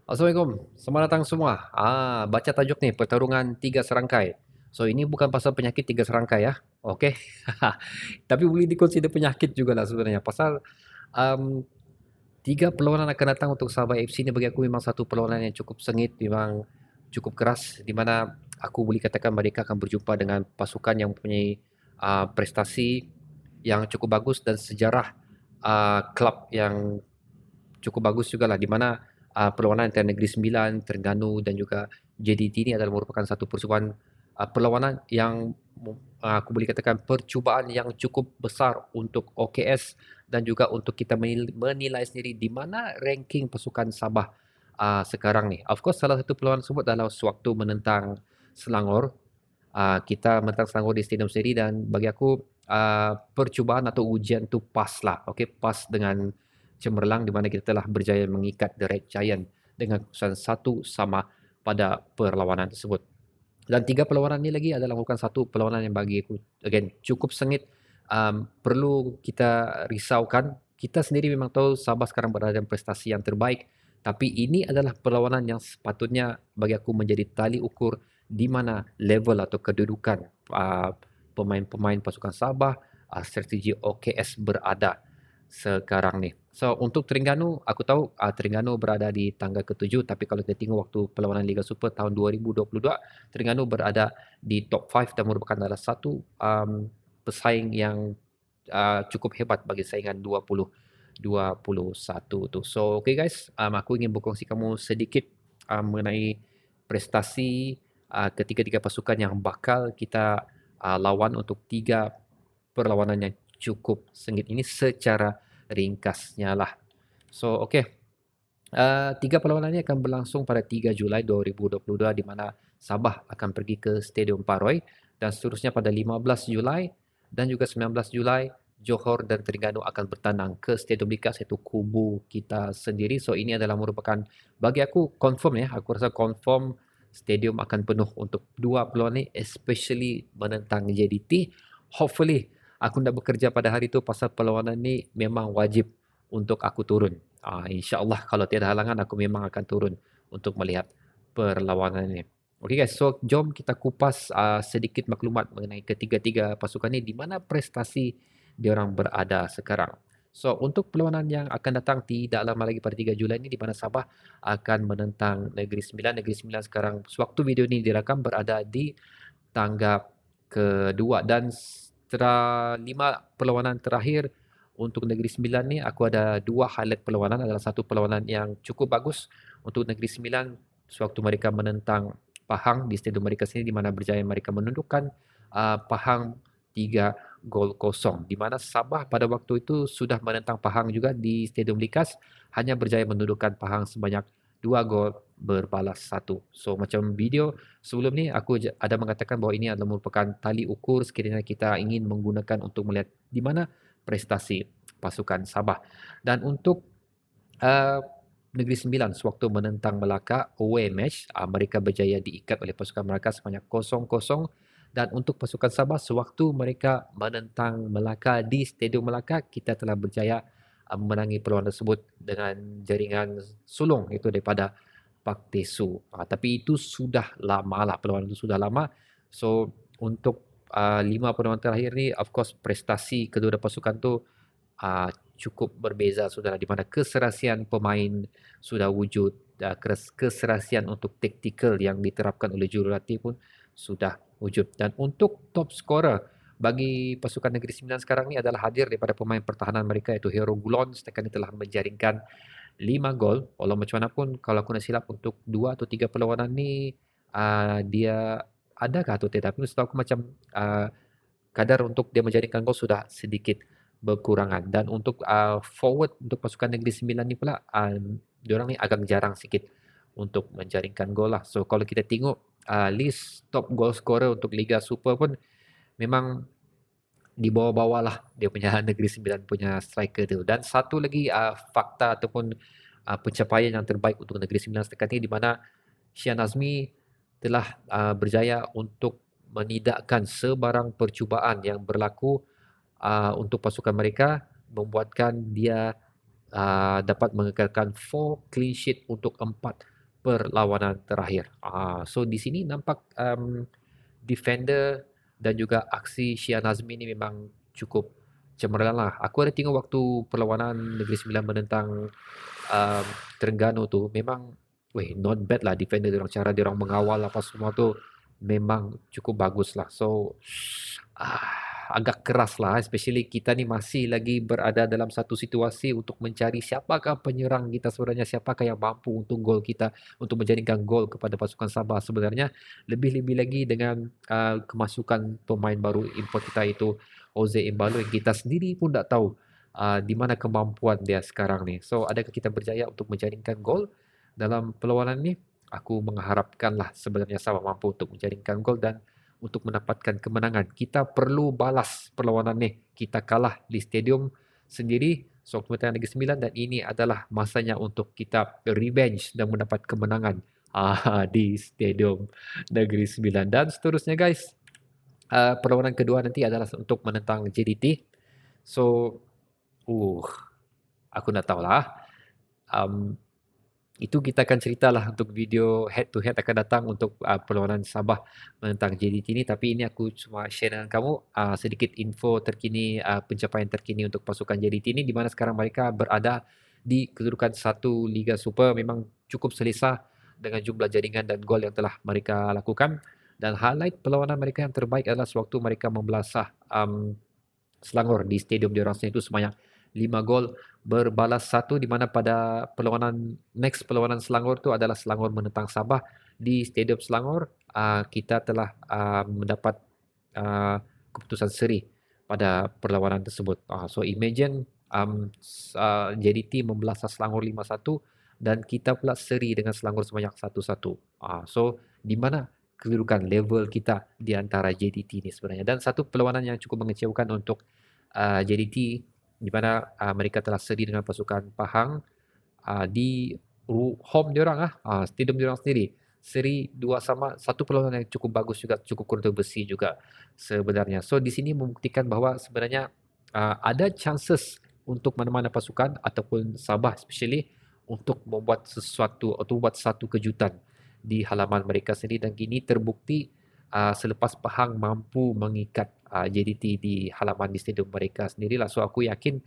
Assalamualaikum, selamat datang semua. Baca tajuk nih, pertarungan tiga serangkai. So ini bukan pasal penyakit tiga serangkai ya, oke? Tapi boleh dikonsider penyakit juga lah sebenarnya. Pasal um, tiga perlawanan akan datang untuk Sabah FC ni bagi aku memang satu perlawanan yang cukup sengit, memang cukup keras, di mana aku boleh katakan mereka akan berjumpa dengan pasukan yang mempunyai prestasi yang cukup bagus dan sejarah klub yang cukup bagus juga lah, di mana perlawanan antara Negeri Sembilan, Terengganu dan juga JDT ini adalah merupakan satu percubaan perlawanan yang aku boleh katakan percubaan yang cukup besar untuk OKS dan juga untuk kita menilai sendiri di mana ranking pasukan Sabah sekarang ni. Of course salah satu perlawanan tersebut adalah sewaktu menentang Selangor. Kita menentang Selangor di stadium sendiri dan bagi aku percubaan atau ujian tu pas lah. Okay, pas dengan cemerlang di mana kita telah berjaya mengikat The Red Giant dengan keputusan satu sama pada perlawanan tersebut. Dan tiga perlawanan ini lagi adalah merupakan satu perlawanan yang bagi aku again cukup sengit. Perlu kita risaukan. Kita sendiri memang tahu Sabah sekarang berada dalam prestasi yang terbaik, tapi ini adalah perlawanan yang sepatutnya bagi aku menjadi tali ukur di mana level atau kedudukan pemain-pemain pasukan Sabah, strategi OKS berada sekarang ni. So untuk Terengganu, aku tahu Terengganu berada di tangga ketujuh, tapi kalau kita tengok waktu perlawanan Liga Super tahun 2022, Terengganu berada di top 5 dan merupakan salah satu pesaing yang cukup hebat bagi saingan 2021 tu. So okay guys, aku ingin berkongsi kamu sedikit mengenai prestasi ketiga-tiga pasukan yang bakal kita lawan untuk tiga perlawanan yang cukup sengit ini secara ringkasnya lah. So okay, tiga perlawanan ini akan berlangsung pada 3 Julai 2022 di mana Sabah akan pergi ke Stadium Paroi dan seterusnya pada 15 Julai dan juga 19 Julai Johor dan Terengganu akan bertandang ke Stadium Likas iaitu kubu kita sendiri. So ini adalah merupakan bagi aku confirm ya. Aku rasa confirm stadium akan penuh untuk dua perlawanan ini, especially menentang JDT. Hopefully aku nak bekerja pada hari itu pasal perlawanan ni memang wajib untuk aku turun. InsyaAllah kalau tiada halangan aku memang akan turun untuk melihat perlawanan ini. Okay guys, so jom kita kupas sedikit maklumat mengenai ketiga-tiga pasukan ini di mana prestasi diorang berada sekarang. So untuk perlawanan yang akan datang tidak lama lagi pada 3 Julai ini di mana Sabah akan menentang Negeri Sembilan. Negeri Sembilan sekarang sewaktu video ini dirakam berada di tangga kedua dan setelah 5 perlawanan terakhir untuk Negeri Sembilan ni aku ada dua highlight perlawanan. Adalah satu perlawanan yang cukup bagus untuk Negeri Sembilan sewaktu mereka menentang Pahang di stadium mereka sendiri di mana berjaya mereka menundukkan Pahang 3-0 di mana Sabah pada waktu itu sudah menentang Pahang juga di stadium Likas, hanya berjaya menundukkan Pahang sebanyak 2 gol berbalas 1. So macam video sebelum ni aku ada mengatakan bahawa ini adalah merupakan tali ukur sekiranya kita ingin menggunakan untuk melihat di mana prestasi pasukan Sabah. Dan untuk uh, Negeri Sembilan sewaktu menentang Melaka away match, mereka berjaya diikat oleh pasukan Melaka sebanyak 0-0. Dan untuk pasukan Sabah sewaktu mereka menentang Melaka di Stadium Melaka, kita telah berjaya memenangi perlawanan tersebut dengan jaringan sulung itu daripada Pak Tesu. Tapi itu sudah lama lah, perlawanan itu sudah lama. So untuk 5 perlawanan terakhir ni, of course prestasi kedua pasukan tu cukup berbeza saudara, di mana keserasian pemain sudah wujud, keserasian untuk taktikal yang diterapkan oleh jurulatih pun sudah wujud. Dan untuk top scorer bagi pasukan Negeri Sembilan sekarang ni adalah hadir daripada pemain pertahanan mereka iaitu Hero Gulon. Setakat ini telah menjaringkan 5 gol. Walau macam mana pun kalau aku nak silap untuk 2 atau 3 perlawanan ni dia adakah atau tidak, tapi setahu aku macam kadar untuk dia menjaringkan gol sudah sedikit berkurangan. Dan untuk forward untuk pasukan Negeri Sembilan ni pula, diorang ni agak jarang sikit untuk menjaringkan gol lah. So kalau kita tengok list top goal scorer untuk Liga Super pun memang di bawah-bawah lah dia punya Negeri Sembilan punya striker tu. Dan satu lagi fakta ataupun pencapaian yang terbaik untuk Negeri Sembilan setakat ini di mana Syian Azmi telah berjaya untuk menidakkan sebarang percubaan yang berlaku untuk pasukan mereka, membuatkan dia dapat mengekalkan 4 clean sheet untuk 4 perlawanan terakhir. So di sini nampak defender dan juga aksi Shia Nazmi ini memang cukup cemerlang lah. Aku ada tengok waktu perlawanan Negeri Sembilan menentang um, Terengganu tu, memang not bad lah defender diorang, cara diorang mengawal apa semua tu memang cukup bagus lah. So agak keras lah, especially kita ni masih lagi berada dalam satu situasi untuk mencari siapakah penyerang kita sebenarnya, siapakah yang mampu untuk gol kita, untuk menjadikan gol kepada pasukan Sabah sebenarnya. Lebih-lebih lagi dengan kemasukan pemain baru import kita itu Jose Embalo, yang kita sendiri pun tak tahu di mana kemampuan dia sekarang ni. So adakah kita berjaya untuk menjaringkan gol dalam perlawanan ni? Aku mengharapkanlah sebenarnya Sabah mampu untuk menjaringkan gol dan untuk mendapatkan kemenangan. Kita perlu balas perlawanan ni. Kita kalah di stadium sendiri Sokong Pemenangan Negeri Sembilan, dan ini adalah masanya untuk kita revenge dan mendapat kemenangan di stadium Negeri Sembilan. Dan seterusnya guys, perlawanan kedua nanti adalah untuk menentang JDT. So aku nak tahulah. Itu kita akan ceritalah untuk video head to head akan datang untuk perlawanan Sabah menentang JDT ini. Tapi ini aku cuma share dengan kamu sedikit info terkini, pencapaian terkini untuk pasukan JDT ini, di mana sekarang mereka berada di kedudukan 1 Liga Super. Memang cukup selesa dengan jumlah jaringan dan gol yang telah mereka lakukan. Dan highlight perlawanan mereka yang terbaik adalah sewaktu mereka membelasah Selangor di stadium diorang sendiri itu sebanyak 5 gol berbalas 1, di mana pada perlawanan Selangor itu adalah Selangor menentang Sabah di stadium Selangor. Kita telah mendapat keputusan seri pada perlawanan tersebut. So imagine JDT membelasah Selangor 5-1 dan kita pula seri dengan Selangor sebanyak 1-1. So di mana kedudukan level kita di antara JDT ini sebenarnya. Dan satu perlawanan yang cukup mengecewakan untuk JDT, di mana mereka telah seri dengan pasukan Pahang di home diorang, stadium diorang sendiri. Seri 2-2, satu perlawanan yang cukup bagus juga, cukup kontroversi juga sebenarnya. So di sini membuktikan bahawa sebenarnya ada chances untuk mana-mana pasukan ataupun Sabah especially untuk membuat sesuatu atau membuat satu kejutan di halaman mereka sendiri, dan kini terbukti selepas Pahang mampu mengikat JDT di halaman di stadium mereka sendirilah. So aku yakin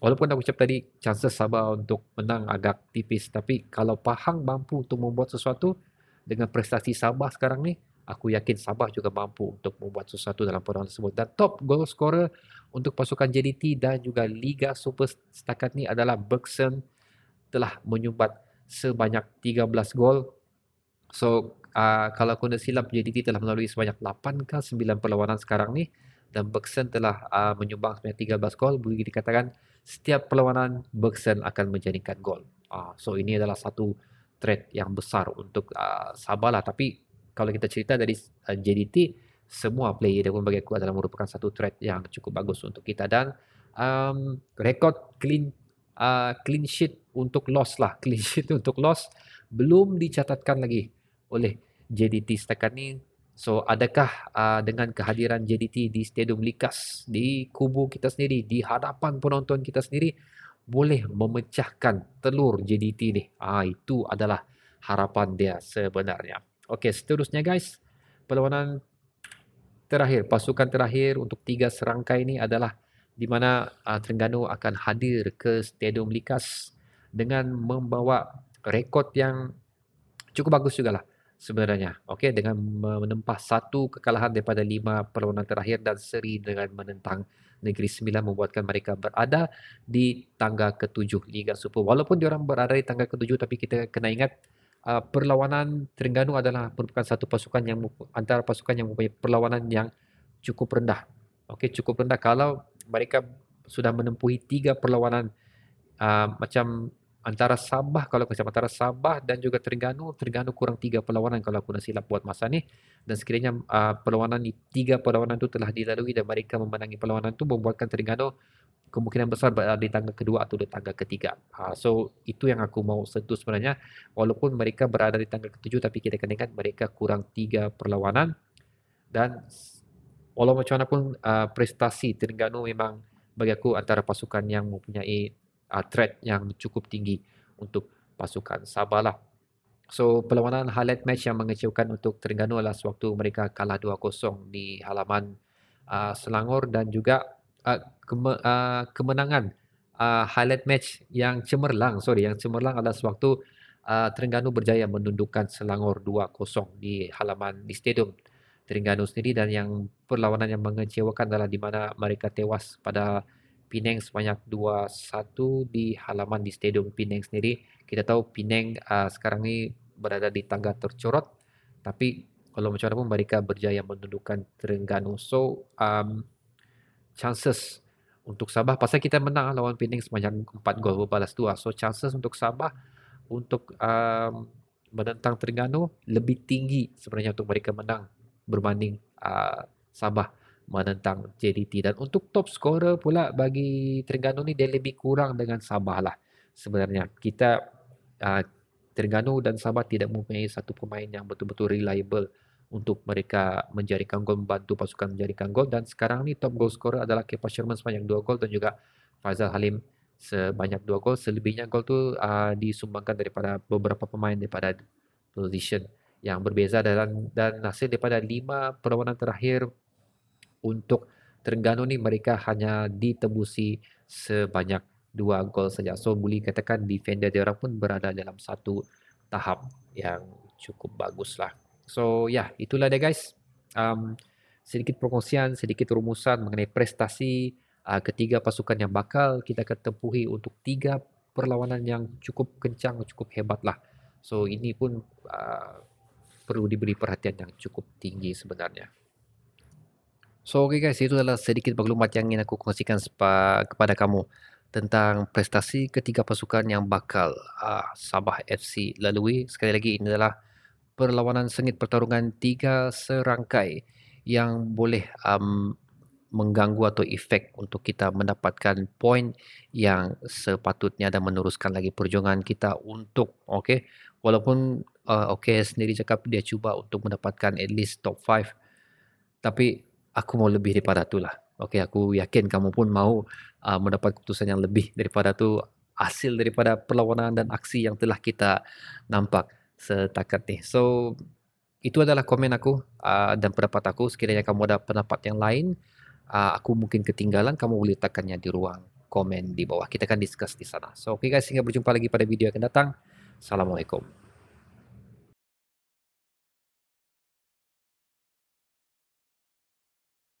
walaupun aku ucap tadi chances Sabah untuk menang agak tipis, tapi kalau Pahang mampu untuk membuat sesuatu dengan prestasi Sabah sekarang ni, aku yakin Sabah juga mampu untuk membuat sesuatu dalam perlawanan tersebut. Dan top goal scorer untuk pasukan JDT dan juga Liga Super setakat ni adalah Bergson, telah menyumbat sebanyak 13 gol. So kalau aku tak silap, JDT telah melalui sebanyak 8 ke 9 perlawanan sekarang ni, dan Bergson telah menyumbang sebanyak 13 gol. Boleh dikatakan setiap perlawanan Bergson akan menjadikan gol. So ini adalah satu threat yang besar untuk Sabah lah. Tapi kalau kita cerita dari JDT, semua player dia pun bagi aku adalah merupakan satu threat yang cukup bagus untuk kita. Dan rekod clean sheet untuk loss lah. Clean sheet untuk loss belum dicatatkan lagi oleh JDT setakat ni. So adakah dengan kehadiran JDT di Stadium Likas, di kubu kita sendiri, di hadapan penonton kita sendiri, boleh memecahkan telur JDT ni? Itu adalah harapan dia sebenarnya. Okey, seterusnya guys, perlawanan terakhir, pasukan terakhir untuk 3 serangkai ini adalah di mana Terengganu akan hadir ke Stadium Likas dengan membawa rekod yang cukup bagus jugalah sebenarnya. Okey, dengan menempah 1 kekalahan daripada 5 perlawanan terakhir dan seri dengan menentang Negeri Sembilan, membuatkan mereka berada di tangga ke-7 Liga Super. Walaupun diorang berada di tangga ke-7, tapi kita kena ingat perlawanan Terengganu adalah merupakan satu pasukan yang antara pasukan yang mempunyai perlawanan yang cukup rendah. Okey, cukup rendah. Kalau mereka sudah menempuhi 3 perlawanan macam antara Sabah, kalau macam antara Sabah dan juga Terengganu kurang 3 perlawanan kalau aku tak silap buat masa ni. Dan sekiranya perlawanan 3 perlawanan tu telah dilalui dan mereka memenangi perlawanan tu, membuatkan Terengganu kemungkinan besar berada di tangga kedua atau di tangga ketiga. So itu yang aku mau sentuh sebenarnya. Walaupun mereka berada di tangga ketujuh, tapi kita kena ingat mereka kurang 3 perlawanan. Dan walau macam mana pun prestasi Terengganu memang bagi aku antara pasukan yang mempunyai threat yang cukup tinggi untuk pasukan Sabah lah. So, perlawanan highlight match yang mengecewakan untuk Terengganu adalah sewaktu mereka kalah 2-0 di halaman Selangor, dan juga kemenangan highlight match yang cemerlang adalah sewaktu Terengganu berjaya menundukkan Selangor 2-0 di stadium Terengganu sendiri, dan yang perlawanan yang mengecewakan adalah di mana mereka tewas pada Penang sebanyak 2-1 di halaman di stadium Penang sendiri. Kita tahu Penang sekarang ni berada di tangga tercorot, tapi kalau macam mana pun mereka berjaya menundukkan Terengganu. So chances untuk Sabah, pasal kita menang lawan Penang sebanyak 4 gol berbalas 2, so chances untuk Sabah untuk menentang Terengganu lebih tinggi sebenarnya untuk mereka menang berbanding Sabah menentang JDT. Dan untuk top scorer pula bagi Terengganu ni, dia lebih kurang dengan Sabah lah sebenarnya. Kita Terengganu dan Sabah tidak mempunyai satu pemain yang betul-betul reliable untuk mereka menjadikan gol, membantu pasukan menjadikan gol. Dan sekarang ni top goal scorer adalah Kepa Sherman sebanyak 2 gol, dan juga Faizal Halim sebanyak 2 gol. Selebihnya gol tu disumbangkan daripada beberapa pemain daripada position yang berbeza, dan hasil daripada 5 perlawanan terakhir untuk Terengganu ni, mereka hanya ditembusi sebanyak 2 gol saja. So boleh katakan defender dia orang pun berada dalam satu tahap yang cukup bagus lah. So itulah dia guys. Sedikit perkongsian, sedikit rumusan mengenai prestasi ketiga pasukan yang bakal kita akan tempuhi untuk 3 perlawanan yang cukup kencang, cukup hebat lah. So ini pun perlu diberi perhatian yang cukup tinggi sebenarnya. So guys, itu adalah sedikit maklumat yang ingin aku kongsikan kepada kamu tentang prestasi ketiga pasukan yang bakal Sabah FC lalui. Sekali lagi, ini adalah perlawanan sengit pertarungan 3 serangkai yang boleh mengganggu atau efek untuk kita mendapatkan poin yang sepatutnya dan meneruskan lagi perjuangan kita untuk walaupun sendiri cakap dia cuba untuk mendapatkan at least top 5, tapi aku mau lebih daripada tu lah. Aku yakin kamu pun mau mendapat keputusan yang lebih daripada tu, hasil daripada perlawanan dan aksi yang telah kita nampak setakat ni. So itu adalah komen aku dan pendapat aku. Sekiranya kamu ada pendapat yang lain, aku mungkin ketinggalan, kamu boleh letakkannya di ruang komen di bawah. Kita akan discuss di sana. So guys, hingga berjumpa lagi pada video yang akan datang. Assalamualaikum.